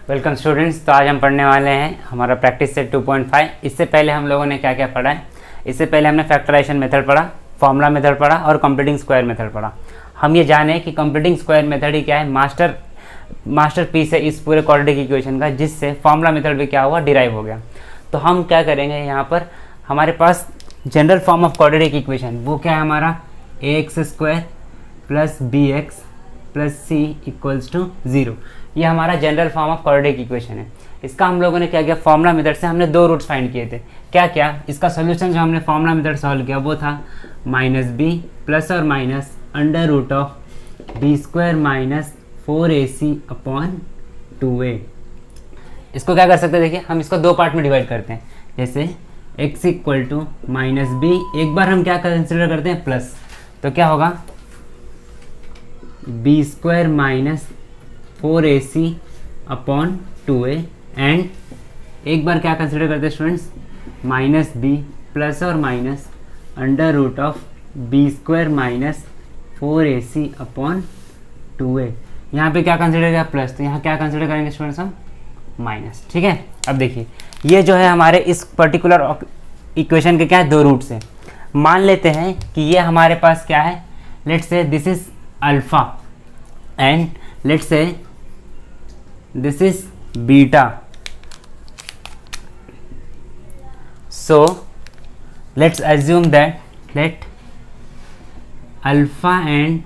Welcome students. तो आज हम पढ़ने वाले हैं हमारा प्रैक्टिस सेट 2.5। इससे पहले हम लोगों ने क्या क्या पढ़ा है। इससे पहले हमने फैक्टराइजेशन मेथड पढ़ा, फॉर्मूला मेथड पढ़ा और कंप्लीटिंग स्क्वायर मेथड पढ़ा। हम ये जाने कि कंप्लीटिंग स्क्वायर मेथड ही क्या है, मास्टर पीस है इस पूरे क्वाड्रेटिक इक्वेशन का, जिससे फॉर्मूला मेथड भी क्या हुआ, डिराइव हो गया। तो हम क्या करेंगे, यहाँ पर हमारे पास general form of quadratic equation वो क्या है हमारा, ax² plus bx plus c equals to 0। ये हमारा general form of quadratic equation है। इसका हम लोगों ने क्या किया, फॉर्मूला मेथड से हमने दो रूट्स फाइंड किए थे। क्या क्या, इसका सोल्यूशन जो हमने फॉर्मूला मेथड सॉल्व किया वो था -b प्लस और minus under root of b² minus 4ac upon 2a। इसको क्या कर सकते हैं, देखिए हम इसको दो पार्ट में डिवाइड करते हैं। जैसे x इक्वल टू -b, एक बार हम क्या कंसिडर करते हैं प्लस, तो क्या होगा b² minus 4ac upon 2a, and एक बार क्या कंसिडर करते हैं स्टूडेंट्स, -b प्लस और minus under root of b² minus 4ac upon 2a। यहाँ पे क्या कंसिडर किया प्लस, तो यहाँ क्या कंसिडर करेंगे स्टूडेंट्स हम माइनस। ठीक है, अब देखिए ये जो है हमारे इस पर्टिकुलर इक्वेशन के क्या है, दो रूट्स हैं। मान लेते हैं कि ये हमारे पास क्या है, let's say this is alpha and let's say this is beta. So let's assume that let alpha and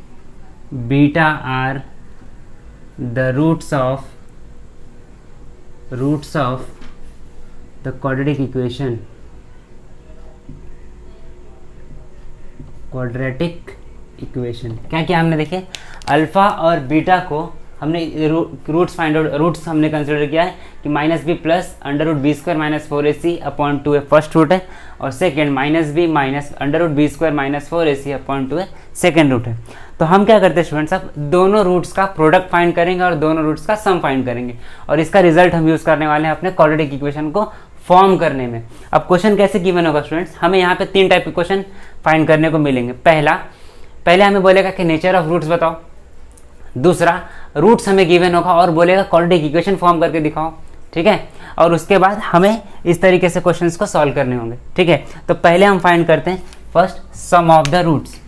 beta are the roots of the quadratic equation, क्या क्या हमने देखे, अल्फा और बीटा को हमने रूट्स हमने कंसिडर किया है कि -b plus under root b² minus 4ac upon 2a first root है, और second -b minus under root b² minus 4ac upon 2a second root है। तो हम क्या करते हैं स्टूडेंट्स, अब दोनों रूट्स का प्रोडक्ट फाइंड करेंगे और दोनों रूट्स का सम फाइंड करेंगे, और इसका रिजल्ट हम यूज़ करने वाले हैं अपने क्वाड्रेटिक इक्वेशन को फॉर्म करने में। अब क्वेश्चन कैसे गिवन होगा स्टूडेंट्स, हमें यहाँ पे तीन टाइप के क्वेश्चन फाइंड करने को मिलेंगे। पहले हमें बोलेगा कि नेचर ऑफ रूट्स बताओ, दूसरा रूट्स हमें गिवन होगा और बोलेगा क्वाड्रेटिक इक्वेशन फॉर्म करके दिखाओ। ठीक है, और उसके बाद हमें इस तरीके से क्वेश्चंस को सॉल्व करने होंगे। ठीक है, तो पहले हम फाइंड करते हैं first sum of the roots.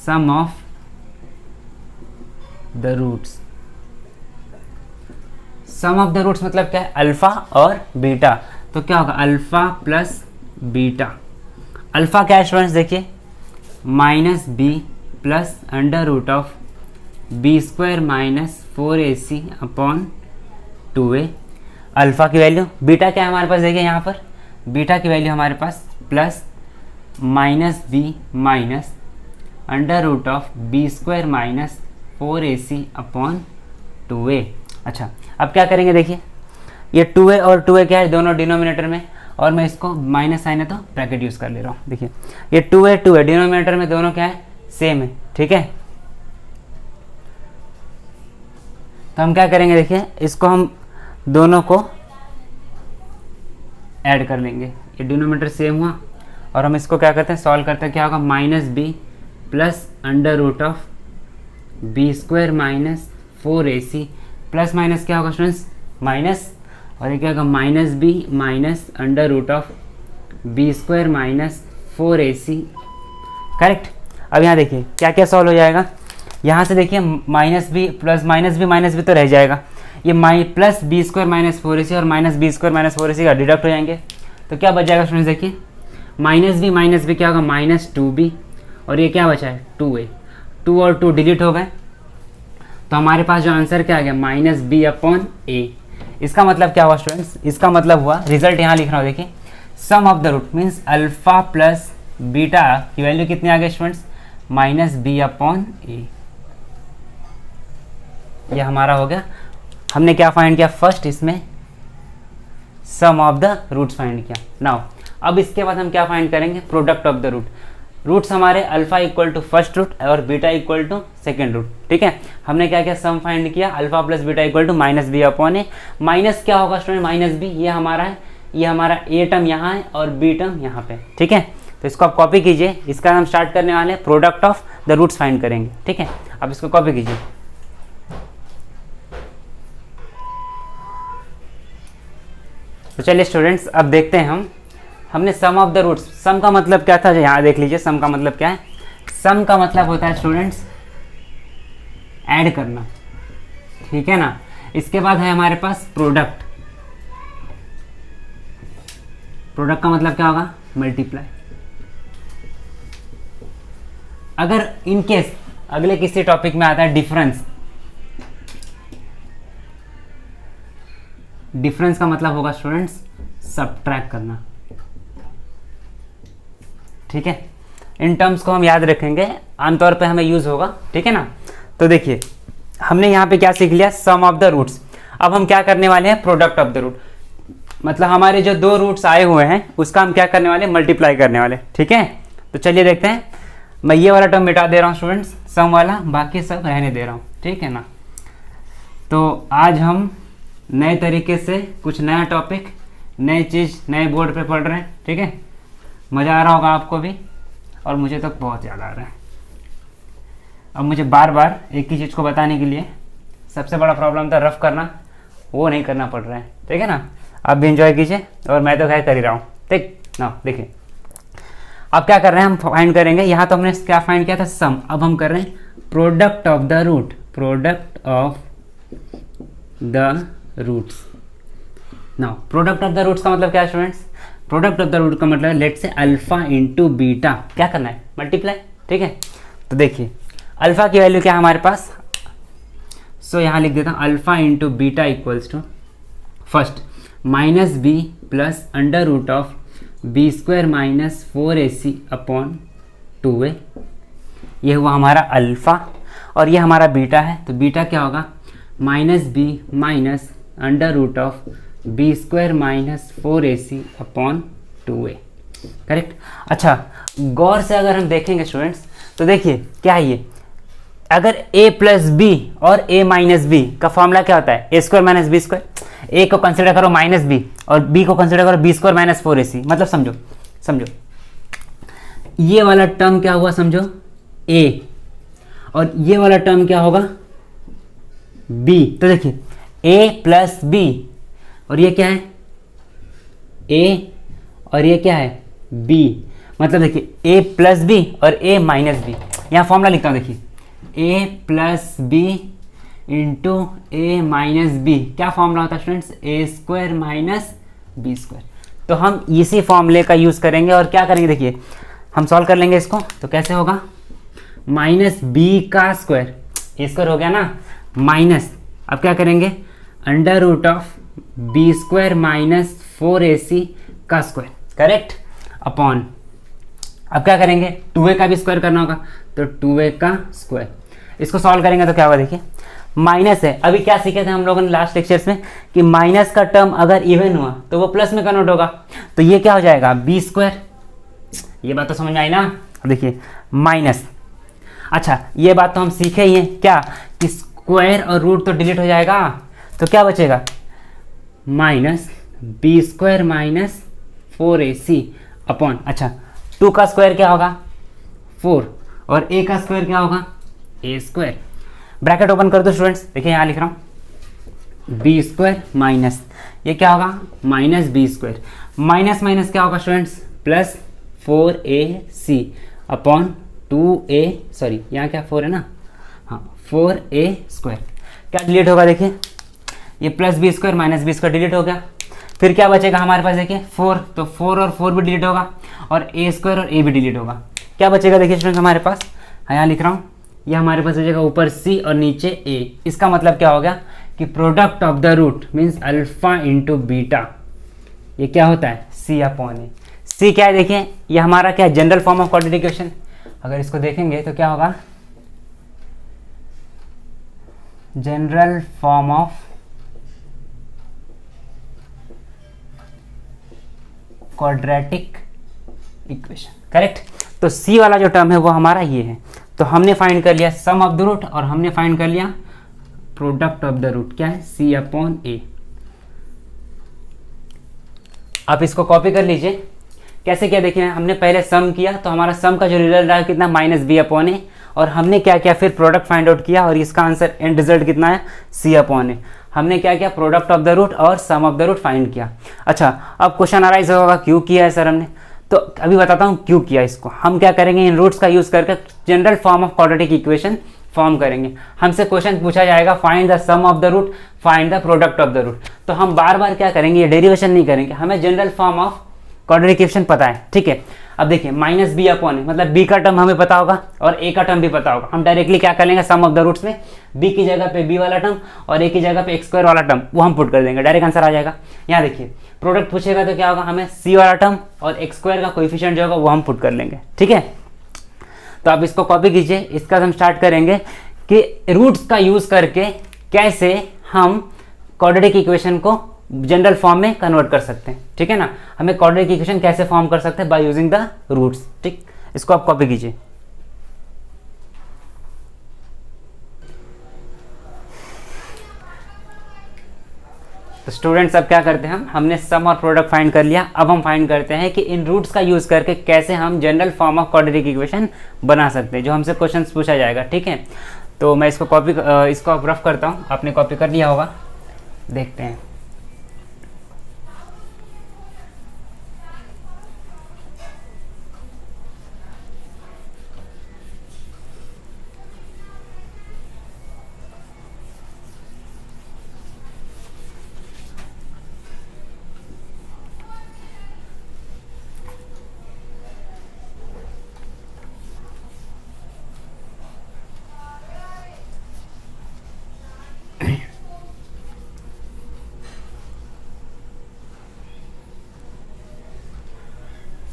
Sum of the roots, sum of the roots मतलब क्या है, अल्फा और बीटा। तो क्या होगा, अल्फा प्लस बीटा। अल्फा क्या है स्टूडेंट्स, देखिए -b plus under root of b² minus 4ac upon 2a, alpha की वैल्यू। बीटा क्या है हमारे पास, देखिए यहाँ पर बीटा की वैल्यू हमारे पास plus -b minus under root of b² minus 4ac upon 2a। अच्छा, अब क्या करेंगे, देखिए ये 2a और 2a क्या है, दोनों डिनोमिनेटर में, और मैं इसको माइनस साइन है तो ब्रैकेट यूज़ कर ले रहा हूँ। देखिए ये 2a डिनोमिनेटर में दोनों क्या है, सेम है। ठीक है, तो हम क्या करेंगे, देखिए इसको हम दोनों को ऐड कर लेंगे, ये डिनोमिनेटर सेम हुआ, और हम इसको क्या करते हैं, सॉल्व करते हैं। क्या होगा, -b plus under root of b² minus 4ac plus minus क्या होगा स्टूडेंट्स, माइनस, और ये क्या होगा -b minus under root of b² minus 4ac। Correct. अब यहाँ देखिए क्या क्या सॉल्व हो जाएगा, यहाँ से देखिए -b प्लस -b तो रह जाएगा, ये प्लस b² माइनस 4ac और -b² माइनस 4ac का डिडक्ट हो जाएंगे, तो क्या बच जाएगा स्टूडेंट्स, देखिए -b क्या होगा, -2b, और ये क्या बचा है 2a, 2 और 2 डिलीट हो गए, तो हमारे पास जो आंसर क्या आ गया, -b अपॉन a। इसका मतलब क्या हुआ स्टूडेंट्स, इसका मतलब हुआ, रिजल्ट यहाँ लिख रहा हूँ, देखिए sum of the root means alpha plus beta की वैल्यू कितनी आ गई स्टूडेंट्स, -b अपॉन a। यह हमारा हो गया। हमने क्या फाइंड किया, फर्स्ट इसमें sum of the roots find किया। नाउ अब इसके बाद हम क्या फाइंड करेंगे, product of the root. Roots हमारे alpha equal to first root और beta equal to second root. ठीक है, हमने क्या किया, सम फाइंड किया, alpha plus beta equal to -b upon a। Minus क्या होगा स्टूडेंट, -b ये हमारा है, ये हमारा a टर्म यहाँ है और b टर्म यहाँ पे। ठीक है, तो इसको आप कॉपी कीजिए। इसका हम स्टार्ट करने वाले हैं, product of the roots find करेंगे। ठीक है, अब इसको कॉपी कीजिए। तो चलिए स्टूडेंट्स अब देखते हैं हमने सम ऑफ द रूट्स, सम का मतलब क्या था, यहाँ देख लीजिए सम का मतलब क्या है। सम का मतलब होता है स्टूडेंट्स ऐड करना, ठीक है ना। इसके बाद है हमारे पास प्रोडक्ट, प्रोडक्ट का मतलब क्या होगा, मल्टीप्लाई। अगर इन केस अगले किसी टॉपिक में आता है डिफरेंस, डिफरेंस का मतलब होगा स्टूडेंट्स सब्ट्रैक्ट करना, ठीक है। इन टर्म्स को हम याद रखेंगे, आमतौर पे हमें यूज होगा, ठीक है ना। तो देखिए हमने यहाँ पे क्या सीख लिया, सम ऑफ द रूट्स। अब हम क्या करने वाले हैं, प्रोडक्ट ऑफ द रूट, मतलब हमारे जो दो रूट्स आए हुए हैं उसका हम क्या करने वाले, मल्टीप्लाई करने वाले, ठीक है। तो चलिए देखते हैं, मैं ये वाला टर्म मिटा दे रहा हूँ स्टूडेंट्स, सम वाला, बाकी सब रहने दे रहा हूँ, ठीक है ना। तो आज हम नए तरीके से कुछ नया टॉपिक, नई चीज़ नए बोर्ड पे पढ़ रहे हैं, ठीक है। मज़ा आ रहा होगा आपको भी, और मुझे तो बहुत ज़्यादा आ रहा है। अब मुझे बार बार एक ही चीज़ को बताने के लिए, सबसे बड़ा प्रॉब्लम था रफ करना, वो नहीं करना पड़ रहा है, ठीक है ना। आप भी इंजॉय कीजिए, और मैं तो खैर कर ही रहा हूँ, ठीक ना। देखिए अब क्या कर रहे हैं, हम फाइंड करेंगे, यहाँ तो हमने क्या फाइंड किया था, सम। अब हम कर रहे हैं product of the root, product of the roots. Now product of the roots का मतलब क्या है students, product of the root का मतलब लेट से अल्फा इंटू बीटा, क्या करना है, मल्टीप्लाई, ठीक है। तो देखिए अल्फा की वैल्यू क्या है हमारे पास, सो यहाँ लिख देता हूँ alpha into beta equals to first minus B plus under root of B square minus 4ac upon 2a। ये हुआ हमारा अल्फा, और ये हमारा बीटा है, तो बीटा क्या होगा, minus B minus under root of B square minus 4ac upon 2a, correct. अच्छा गौर से अगर हम देखेंगे स्टूडेंट्स, तो देखिए क्या है ये, अगर a प्लस बी और a माइनस बी का फॉर्मूला क्या होता है, A square minus B square. a को कंसिडर करो माइनस बी और b को कंसिडर करो बी स्क्वायर माइनस 4ac, मतलब समझो ये वाला टर्म क्या हुआ, समझो a, और ये वाला टर्म क्या होगा, b। तो देखिए a प्लस बी, और ये क्या है a, और ये क्या है b, मतलब देखिए a प्लस बी और a माइनस बी। यहाँ फॉर्मूला लिखता हूँ, देखिए a plus B into A minus B, क्या फॉर्मूला होता है students, A square minus B square. तो हम इसी फॉर्मूले का यूज़ करेंगे, और क्या करेंगे, देखिए हम सॉल्व कर लेंगे इसको। तो कैसे होगा, माइनस बी का स्क्वायर, ए स्क्वायर हो गया ना, माइनस, अब क्या करेंगे, under root of B square minus 4ac का स्क्वायर, करेक्ट, अपॉन, अब क्या करेंगे, 2a का भी स्क्वायर करना होगा, तो 2a का स्क्वायर। इसको सॉल्व करेंगे तो क्या होगा, देखिए माइनस है, अभी क्या सीखे थे हम लोगों ने लास्ट लेक्चर्स में कि माइनस का टर्म अगर इवन हुआ तो वो प्लस में कन्वर्ट होगा, तो ये क्या हो जाएगा, बी स्क्वायर। ये बात तो समझ में आई ना। देखिए माइनस, अच्छा ये बात तो हम सीखे ही हैं क्या, कि स्क्वायर और रूट तो डिलीट हो जाएगा, तो क्या बचेगा, minus B square minus 4ac upon, अच्छा 2 का स्क्वायर क्या होगा 4, और a का स्क्वायर क्या होगा a स्क्वायर। ब्रैकेट ओपन कर दो स्टूडेंट्स, देखिए यहाँ लिख रहा हूँ बी स्क्वायर माइनस, ये क्या होगा minus B square, minus minus क्या होगा students, plus 4ac upon 2a, sorry यहाँ क्या 4 है ना, हाँ 4a स्क्वायर। क्या डिलीट होगा, देखिए ये plus B square minus B square delete हो गया, फिर क्या बचेगा हमारे पास, देखिए 4, तो 4 और 4 भी डिलीट होगा, और a स्क्वायर और a भी डिलीट होगा। क्या बचेगा, देखिए स्टूडेंट हमारे पास, यहाँ लिख रहा हूँ, ये हमारे पास बचेगा ऊपर c और नीचे a। इसका मतलब क्या हो गया कि product of the root means alpha into beta, ये क्या होता है c अपॉन ए। c क्या है, देखिए ये हमारा क्या है, general form of quadratic equation. अगर इसको देखेंगे तो क्या होगा, general form of quadratic equation, correct. तो c वाला जो टर्म है वो हमारा ये है। तो हमने फाइंड कर लिया सम ऑफ द रूट, और हमने फाइंड कर लिया प्रोडक्ट ऑफ द रूट, क्या है c अपॉन ए। आप इसको कॉपी कर लीजिए, कैसे क्या, देखिए हमने पहले सम किया, तो हमारा सम का जो रिजल्ट आया कितना, माइनस बी अपॉन ए, और हमने क्या किया, फिर प्रोडक्ट फाइंड आउट किया, और इसका आंसर एंड रिजल्ट कितना है c अपॉन ए। हमने क्या किया, प्रोडक्ट ऑफ द रूट और सम ऑफ द रूट फाइंड किया। अच्छा, अब क्वेश्चन अराइज होगा क्यों किया है सर हमने, तो अभी बताता हूँ क्यों किया इसको। हम क्या करेंगे, इन रूट्स का यूज़ करके general form of quadratic equation form करेंगे। हमसे क्वेश्चन पूछा जाएगा find the sum of the root, find the product of the root, तो हम बार बार क्या करेंगे, ये डेरिवेशन नहीं करेंगे, हमें general form of quadratic equation पता है, ठीक है। अब देखिए माइनस बी अपॉन ए, मतलब बी का टर्म हमें पता होगा और ए का टर्म भी पता होगा। हम डायरेक्टली क्या कर लेंगे, सम ऑफ द रूट्स में बी की जगह पे बी वाला टर्म और ए की जगह पे एक्स स्क्वायर वाला टर्म वो हम पुट कर देंगे, डायरेक्ट आंसर आ जाएगा। यहाँ देखिए प्रोडक्ट पूछेगा तो क्या होगा, हमें सी वाला टर्म और एक्स स्क्वायर का कोएफिशिएंट जो होगा वो हम पुट कर लेंगे, ठीक है। तो आप इसको कॉपी कीजिए। इसका हम स्टार्ट करेंगे कि रूट्स का यूज करके कैसे हम क्वाड्रेटिक इक्वेशन को जनरल फॉर्म में कन्वर्ट कर सकते हैं, ठीक है ना। हमें क्वाड्रेटिक इक्वेशन कैसे फॉर्म कर सकते हैं, बाय यूजिंग द रूट्स, ठीक। इसको आप कॉपी कीजिए। तो स्टूडेंट्स अब क्या करते हैं, हमने सम और प्रोडक्ट फाइंड कर लिया। अब हम फाइंड करते हैं कि इन रूट्स का यूज करके कैसे हम general form of quadratic equation बना सकते हैं, जो हमसे क्वेश्चन पूछा जाएगा, ठीक है। तो मैं इसको आप रफ करता हूँ, आपने कॉपी कर लिया होगा, देखते हैं।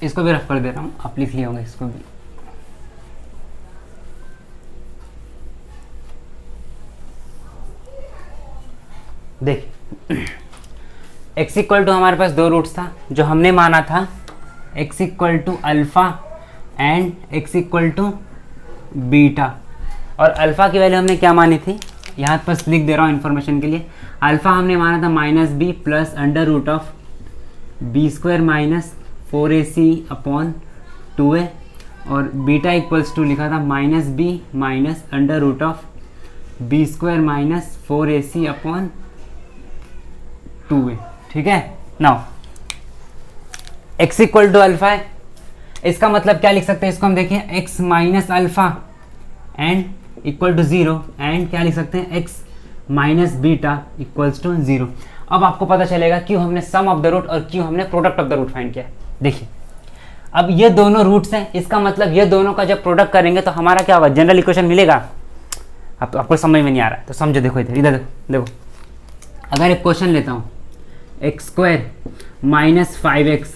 इसको भी रफ कर दे रहा हूँ, आप लिख लिए होंगे इसको भी। देखिए x इक्वल टू हमारे पास दो रूट्स था जो हमने माना था, x equal to alpha and x equal to beta. और अल्फा की वैल्यू हमने क्या मानी थी, यहाँ पर लिख दे रहा हूँ इन्फॉर्मेशन के लिए। अल्फा हमने माना था minus B plus under root of B square minus 4ac upon 2a, और बीटा इक्वल्स टू लिखा था minus B minus under root of B square minus 4ac upon 2a, ठीक है। Now x equal to alpha है, इसका मतलब क्या लिख सकते हैं, इसको हम देखिए x minus alpha and equal to 0 and क्या लिख सकते हैं x minus beta equals to 0। अब आपको पता चलेगा क्यों हमने सम ऑफ द रूट और क्यों हमने product of the root find किया। देखिए अब ये दोनों रूट्स हैं, इसका मतलब ये दोनों का जब प्रोडक्ट करेंगे तो हमारा क्या होगा, जनरल इक्वेशन मिलेगा। अब तो आपको समझ में नहीं आ रहा है तो समझो, देखो इधर इधर देखो। अगर एक क्वेश्चन लेता हूँ, x square minus 5x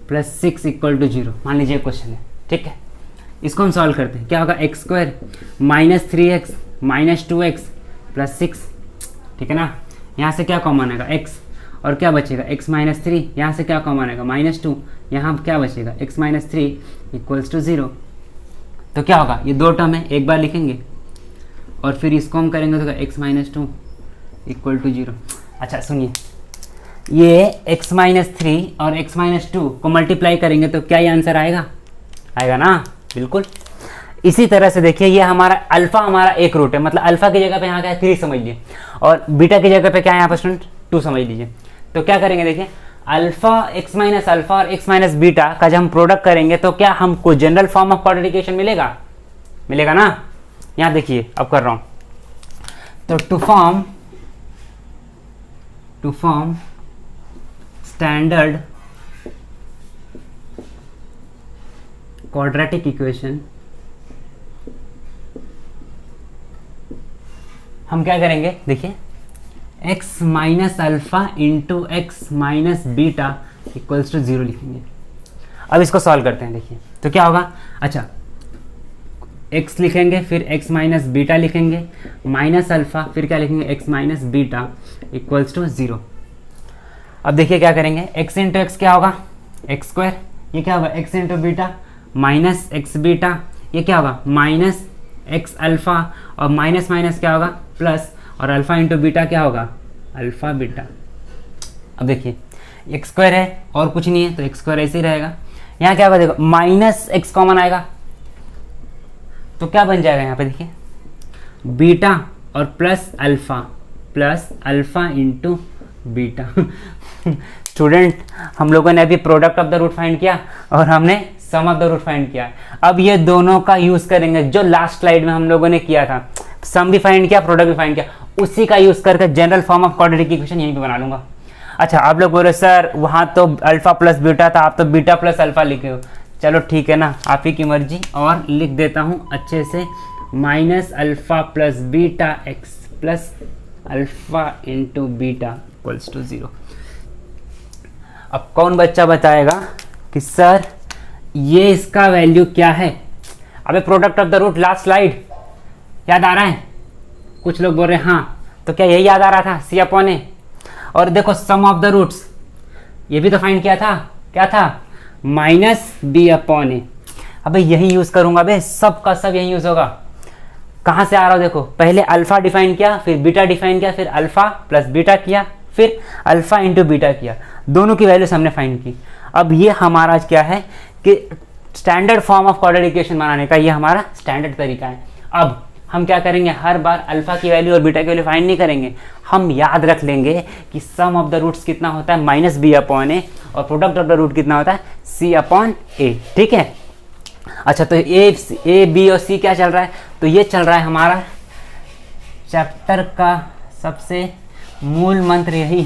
plus 6 equal to 0, मान लीजिए क्वेश्चन है, ठीक है। इसको हम सॉल्व करते हैं, क्या होगा, x square minus 3x minus 2x plus 6, ठीक है ना। यहाँ से क्या कॉमन आएगा x, और क्या बचेगा x माइनस 3, यहाँ से क्या कॉमन आएगा -2, यहाँ क्या बचेगा x माइनस 3 इक्वल्स टू 0। तो क्या होगा, ये दो टर्म है, एक बार लिखेंगे और फिर इसको हम करेंगे तो x माइनस 2 इक्वल टू 0। अच्छा सुनिए, ये x माइनस 3 और x माइनस 2 को मल्टीप्लाई करेंगे तो क्या ये आंसर आएगा, आएगा ना, बिल्कुल। इसी तरह से देखिए ये हमारा अल्फा, हमारा एक रूट है, मतलब अल्फा की जगह पे यहाँ क्या है 3 समझ लीजिए, और बीटा की जगह पे क्या है यहाँ पर स्टूडेंट 2 समझ लीजिए। तो क्या करेंगे, देखिए अल्फा एक्स माइनस अल्फा और एक्स माइनस बीटा का जब हम प्रोडक्ट करेंगे तो क्या हमको general form of quadratic equation मिलेगा, मिलेगा ना। यहाँ देखिए अब कर रहा हूँ, तो to form standard quadratic equation हम क्या करेंगे, देखिए x minus alpha into x minus beta equals to 0 लिखेंगे। अब इसको सॉल्व करते हैं, देखिए तो क्या होगा, अच्छा x लिखेंगे फिर x माइनस बीटा लिखेंगे माइनस अल्फा फिर क्या लिखेंगे x minus beta equals to 0। अब देखिए क्या करेंगे, x इंटू एक्स क्या होगा एक्स स्क्वायर, ये क्या होगा x into beta minus x beta, ये क्या होगा माइनस एक्स अल्फा, और माइनस माइनस क्या होगा प्लस, और अल्फा इंटू बीटा क्या होगा अल्फा बीटा। अब देखिए एक्स स्क्वायर है और कुछ नहीं है तो एक्स स्क्वायर ऐसे ही रहेगा। यहाँ क्या होगा, देखो माइनस एक्स कॉमन आएगा तो क्या बन जाएगा यहाँ पे, देखिए बीटा और plus alpha plus alpha into beta. Student, हम लोगों ने अभी product of the root find किया और हमने sum of the root find किया। अब ये दोनों का यूज़ करेंगे जो लास्ट स्लाइड में हम लोगों ने किया था। सम भी फाइंड किया, प्रोडक्ट भी फाइंड किया, उसी का यूज़ करके general form of quadratic equation यहीं पे बना लूँगा। अच्छा, आप लोग बोल रहे सर वहाँ तो अल्फ़ा प्लस बीटा था, आप तो बीटा प्लस अल्फ़ा लिखे हो। चलो ठीक है ना, आप ही की मर्जी। और लिख देता हूँ अच्छे से, minus alpha plus beta x plus alpha into beta equals to 0। अब कौन बच्चा बताएगा कि सर ये इसका वैल्यू क्या है? अबे product of the root last slide याद आ रहा है? कुछ लोग बोल रहे हैं हाँ, तो क्या यही याद आ रहा था, सी अपॉन ए। और देखो सम ऑफ द रूट्स ये भी तो फाइंड किया था, क्या था? माइनस बी अपॉन ए। अबे यही यूज़ करूँगा बे, सब का सब यही यूज़ होगा। कहाँ से आ रहा हो देखो, पहले अल्फ़ा डिफाइन किया, फिर बीटा डिफाइन किया, फिर अल्फ़ा प्लस बीटा किया, फिर अल्फ़ा इंटू बीटा किया, दोनों की वैल्यूज हमने फाइंड की। अब ये हमारा क्या है कि standard form of quadratic equation बनाने का ये हमारा स्टैंडर्ड तरीका है। अब हम क्या करेंगे, हर बार अल्फ़ा की वैल्यू और बीटा की वैल्यू फाइंड नहीं करेंगे, हम याद रख लेंगे कि सम ऑफ द रूट्स कितना होता है, माइनस बी अपॉन ए, और प्रोडक्ट ऑफ द रूट कितना होता है, सी अपॉन ए। ठीक है। अच्छा, तो ए बी और सी क्या चल रहा है? तो ये चल रहा है हमारा चैप्टर का सबसे मूल मंत्र, यही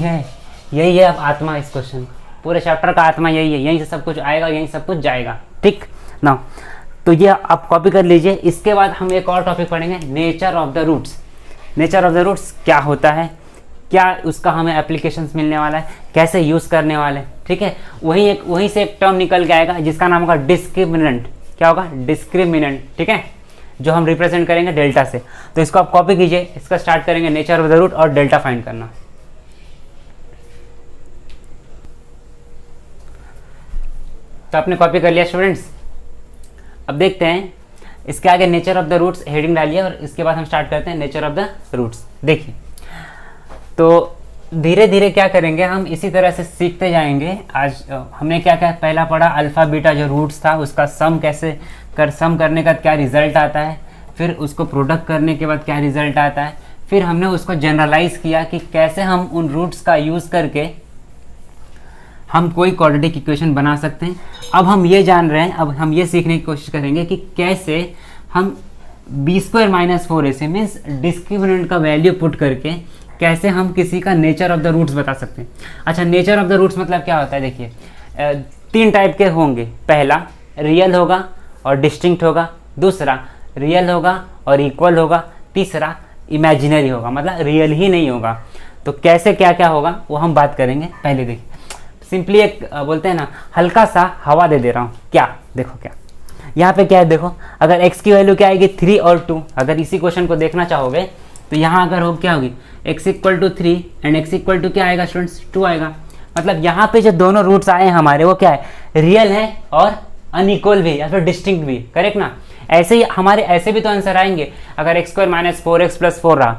है अब आत्मा इस क्वेश्चन, पूरे चैप्टर का आत्मा यही है, यहीं से सब कुछ आएगा, यहीं सब कुछ जाएगा। ठीक ना, तो ये आप कॉपी कर लीजिए। इसके बाद हम एक और टॉपिक पढ़ेंगे, nature of the roots. Nature of the roots क्या होता है, क्या उसका हमें एप्लीकेशंस मिलने वाला है, कैसे यूज़ करने वाले हैं। ठीक है, वहीं से एक टर्म निकल के आएगा जिसका नाम होगा डिस्क्रिमिनेंट। क्या होगा? डिस्क्रिमिनेंट। ठीक है, जो हम रिप्रेजेंट करेंगे डेल्टा से। तो इसको आप कॉपी कीजिए। इसका स्टार्ट करेंगे नेचर ऑफ द रूट और डेल्टा फाइंड करना। तो आपने कॉपी कर लिया स्टूडेंट्स। अब देखते हैं इसके आगे nature of the roots heading डालिए और इसके बाद हम स्टार्ट करते हैं नेचर ऑफ द रूट्स। देखिए, तो धीरे धीरे क्या करेंगे, हम इसी तरह से सीखते जाएंगे। आज हमने क्या क्या पहला पढ़ा, अल्फ़ा बीटा जो रूट्स था उसका सम कैसे सम करने का क्या रिजल्ट आता है, फिर उसको प्रोडक्ट करने के बाद क्या रिजल्ट आता है, फिर हमने उसको जनरलाइज किया कि कैसे हम उन रूट्स का यूज़ करके हम कोई क्वाड्रेटिक इक्वेशन बना सकते हैं। अब हम ये जान रहे हैं, अब हम ये सीखने की कोशिश करेंगे कि कैसे हम B square minus 4ac means discriminant का वैल्यू पुट करके कैसे हम किसी का नेचर ऑफ द रूट्स बता सकते हैं। अच्छा, नेचर ऑफ द रूट्स मतलब क्या होता है? देखिए, 3 टाइप के होंगे। पहला रियल होगा और डिस्टिंक्ट होगा, दूसरा रियल होगा और इक्वल होगा, तीसरा इमेजिनरी होगा, मतलब रियल ही नहीं होगा। तो कैसे क्या क्या होगा वो हम बात करेंगे। पहले देखिए, सिंपली एक बोलते हैं ना, हल्का सा हवा दे दे रहा हूँ। क्या देखो, क्या यहाँ पे क्या है, देखो अगर x की वैल्यू क्या आएगी 3 और 2। अगर इसी क्वेश्चन को देखना चाहोगे तो यहाँ अगर हो क्या होगी, x equal to 3 and x equal to क्या आएगा स्टूडेंट्स, 2 आएगा। मतलब यहाँ पे जो दोनों रूट्स आए हैं हमारे वो क्या है, रियल है और अनइक्वल भी या फिर डिस्टिंक्ट भी। करेक्ट ना? ऐसे ही हमारे ऐसे भी तो आंसर आएंगे। अगर x square minus 4x plus 4 रहा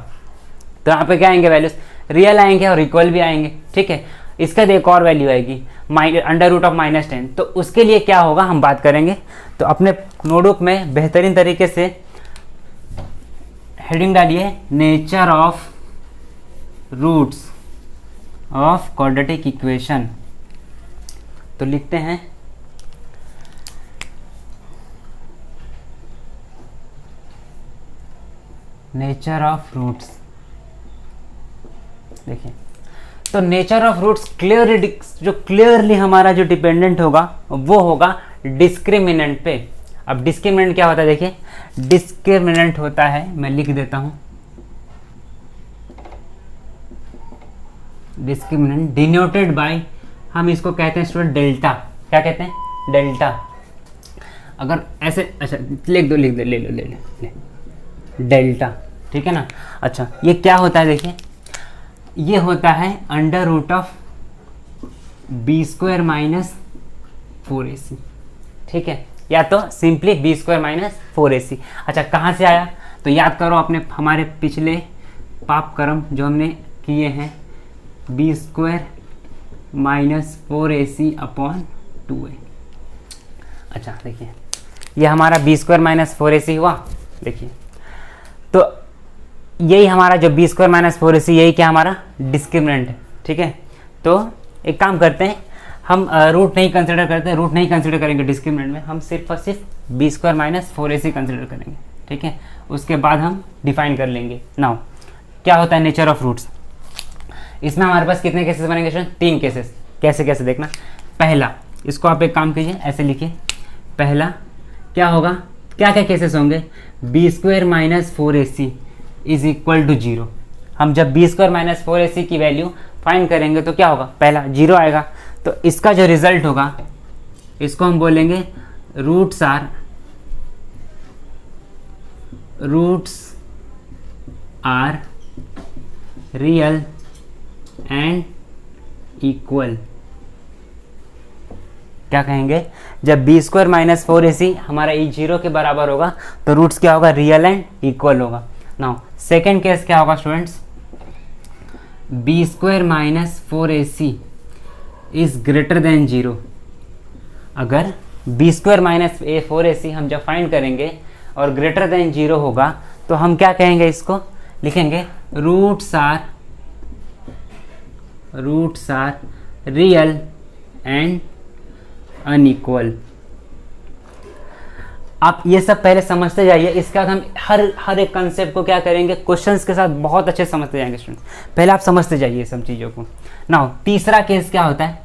तो यहाँ पे क्या आएंगे वैल्यूज, रियल आएंगे और इक्वल भी आएंगे। ठीक है, इसका एक और वैल्यू आएगी अंडर रूट ऑफ -10। तो उसके लिए क्या होगा हम बात करेंगे। तो अपने नोटबुक में बेहतरीन तरीके से हेडिंग डालिए, nature of roots of quadratic equation. तो लिखते हैं नेचर ऑफ रूट्स। देखिए, तो नेचर ऑफ रूट्स क्लियरली हमारा जो डिपेंडेंट होगा वो होगा डिस्क्रिमिनेंट पे। अब डिस्क्रिमिनेंट क्या होता है, देखिए डिस्क्रिमिनेंट होता है, मैं लिख देता हूं, डिस्क्रिमिनेंट डिनोटेड बाय, हम इसको कहते हैं स्टूडेंट डेल्टा। क्या कहते हैं? डेल्टा। अगर ऐसे, अच्छा लिख दो, ले लो डेल्टा। ठीक है ना? अच्छा, ये क्या होता है, देखिए ये होता है under root of B square minus 4ac। ठीक है, या तो simply B square minus 4ac। अच्छा, कहाँ से आया? तो याद करो अपने हमारे पिछले पाप कर्म जो हमने किए हैं, B square minus 4ac upon 2a। अच्छा देखिए, ये हमारा बी स्क्वायर माइनस 4ac हुआ। देखिए, तो यही हमारा जो बी स्क्वायर माइनस 4ac यही क्या हमारा डिस्क्रिमिनेंट है, ठीक है। तो एक काम करते हैं, हम रूट नहीं कंसिडर करते, रूट नहीं कंसिडर करेंगे डिस्क्रिमिनेंट में, हम सिर्फ और सिर्फ B square minus 4ac consider करेंगे, ठीक है। उसके बाद हम डिफाइन कर लेंगे। नाउ क्या होता है नेचर ऑफ रूट्स, इसमें हमारे पास कितने केसेस बनेंगे स्टूडेंट, 3 केसेस। कैसे कैसे देखना, पहला, इसको आप एक काम कीजिए ऐसे लिखिए, पहला क्या होगा, क्या क्या केसेस होंगे, B square minus 4ac is equal to 0। हम जब बी स्क्वायर माइनस 4ac की वैल्यू फाइंड करेंगे तो क्या होगा, पहला 0 आएगा। तो इसका जो रिजल्ट होगा इसको हम बोलेंगे roots are real and equal. क्या कहेंगे, जब बी स्क्वायर माइनस 4ac हमारा ई 0 के बराबर होगा तो रूट्स क्या होगा, रियल एंड इक्वल होगा। नाउ सेकेंड केस क्या होगा students, B square minus 4ac is greater than 0। अगर बी स्क्वायर माइनस 4ac हम जब फाइंड करेंगे और ग्रेटर देन 0 होगा तो हम क्या कहेंगे, इसको लिखेंगे roots are real and unequal. आप ये सब पहले समझते जाइए, इसके बाद हम हर एक कंसेप्ट को क्या करेंगे, क्वेश्चंस के साथ बहुत अच्छे समझते जाएंगे स्टूडेंट। पहले आप समझते जाइए सब चीज़ों को। नाउ तीसरा केस क्या होता है,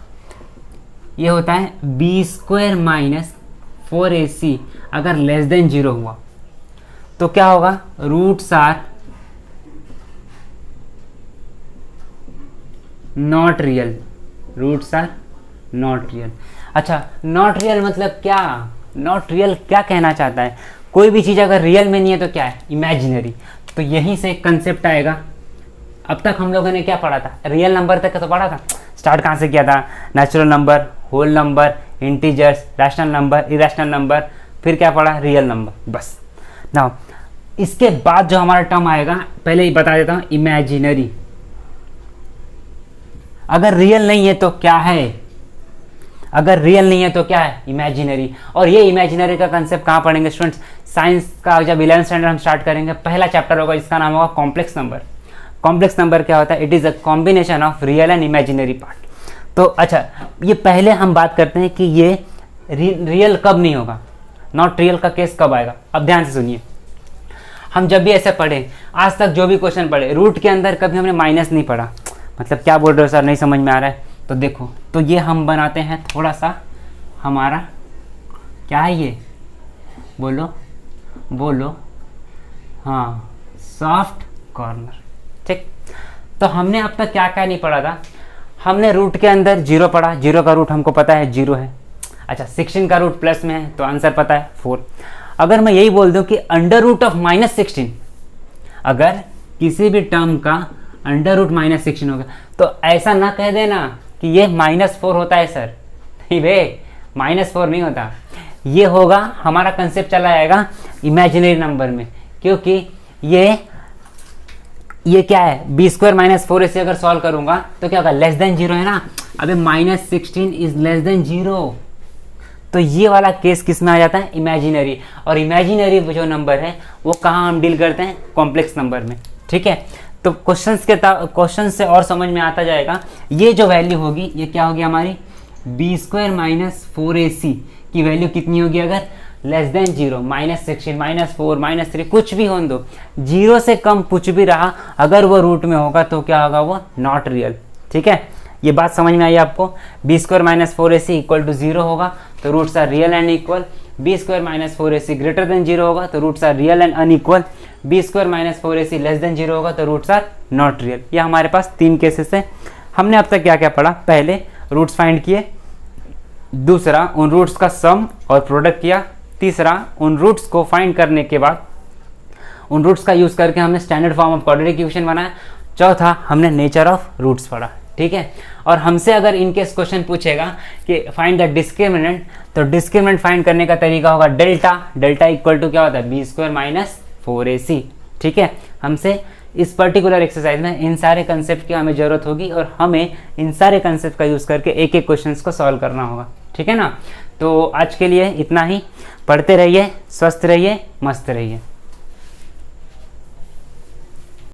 ये होता है बी स्क्वायर माइनस 4ac अगर लेस देन 0 हुआ तो क्या होगा, roots are not real, roots are not real. अच्छा, नॉट रियल मतलब क्या, नॉट रियल क्या कहना चाहता है, कोई भी चीज़ अगर रियल में नहीं है तो क्या है, इमेजिनरी। तो यहीं से एक कंसेप्ट आएगा। अब तक हम लोगों ने क्या पढ़ा था, रियल नंबर तक तो पढ़ा था, स्टार्ट कहाँ से किया था, natural number, whole number, integers, rational number, irrational number, फिर क्या पढ़ा, रियल नंबर, बस। नाउ इसके बाद जो हमारा टर्म आएगा, पहले ही बता देता हूँ, इमेजिनरी। अगर रियल नहीं है तो क्या है, अगर रियल नहीं है तो क्या है, इमेजिनरी। और ये इमेजिनरी का कंसेप्ट कहाँ पढ़ेंगे स्टूडेंट्स, साइंस का जब 11th स्टैंडर्ड हम स्टार्ट करेंगे, पहला चैप्टर होगा जिसका नाम होगा कॉम्प्लेक्स नंबर। कॉम्प्लेक्स नंबर क्या होता है, it is a combination of real and imaginary part. तो अच्छा, ये पहले हम बात करते हैं कि ये रियल कब नहीं होगा, नॉट रियल का केस कब आएगा। अब ध्यान से सुनिए, हम जब भी ऐसे पढ़े, आज तक जो भी क्वेश्चन पढ़े, रूट के अंदर कभी हमने माइनस नहीं पढ़ा। मतलब क्या बोल रहे हो सर, नहीं समझ में आ रहा है, तो देखो, तो ये हम बनाते हैं थोड़ा सा हमारा, क्या है ये, बोलो, हाँ, सॉफ्ट कॉर्नर, ठीक। तो हमने अब तक क्या क्या नहीं पढ़ा था, हमने रूट के अंदर 0 पढ़ा, 0 का रूट हमको पता है 0 है। अच्छा, 16 का रूट प्लस में है तो आंसर पता है 4। अगर मैं यही बोल दूं कि अंडर रूट ऑफ -16, अगर किसी भी टर्म का अंडर रूट -16 होगा तो ऐसा ना कह देना कि ये -4 होता है सर, नहीं बे, -4 नहीं होता, ये होगा, हमारा कंसेप्ट चला जाएगा इमेजिनरी नंबर में। क्योंकि ये क्या है, बी स्क्वायर माइनस 4ac अगर सॉल्व करूंगा तो क्या होगा, लेस देन 0 है ना, अबे -16 इज लेस देन 0, तो ये वाला केस किस में आ जाता है, इमेजिनरी। और इमेजिनरी जो नंबर है वो कहाँ हम डील करते हैं, कॉम्प्लेक्स नंबर में, ठीक है। तो क्वेश्चन से और समझ में आता जाएगा, ये जो वैल्यू होगी ये क्या होगी हमारी, बी स्क्वायर माइनस 4ac की वैल्यू कितनी होगी, अगर लेस देन 0, -16, -4, -3 कुछ भी होने दो, 0 से कम कुछ भी रहा, अगर वो रूट में होगा तो क्या होगा, वो नॉट रियल, ठीक है। ये बात समझ में आई आपको, b square minus 4ac equal to 0 होगा तो roots are real and equal, b square minus 4ac greater than 0 होगा तो roots are real and unequal, b square minus 4ac less than 0 होगा तो रूट्स आर नॉट रियल। ये हमारे पास 3 cases हैं। हमने अब तक क्या क्या पढ़ा, पहले रूट्स फाइंड किए, दूसरा उन रूट्स का सम और प्रोडक्ट किया, तीसरा उन रूट्स को फाइंड करने के बाद उन रूट्स का यूज़ करके हमने standard form of quadratic equation बनाया, चौथा हमने नेचर ऑफ रूट्स पढ़ा, ठीक है। और हमसे अगर इनकेस क्वेश्चन पूछेगा कि फाइंड द डिस्क्रिमिनेंट, तो डिस्क्रिमिनेंट फाइंड करने का तरीका होगा डेल्टा इक्वल टू क्या होता है, बी स्क्वायर माइनस 4ac, ठीक है। हमसे इस पर्टिकुलर एक्सरसाइज में इन सारे कंसेप्ट की हमें ज़रूरत होगी और हमें इन सारे कंसेप्ट का यूज़ करके एक एक क्वेश्चंस को सॉल्व करना होगा, ठीक है ना। तो आज के लिए इतना ही, पढ़ते रहिए, स्वस्थ रहिए, मस्त रहिए।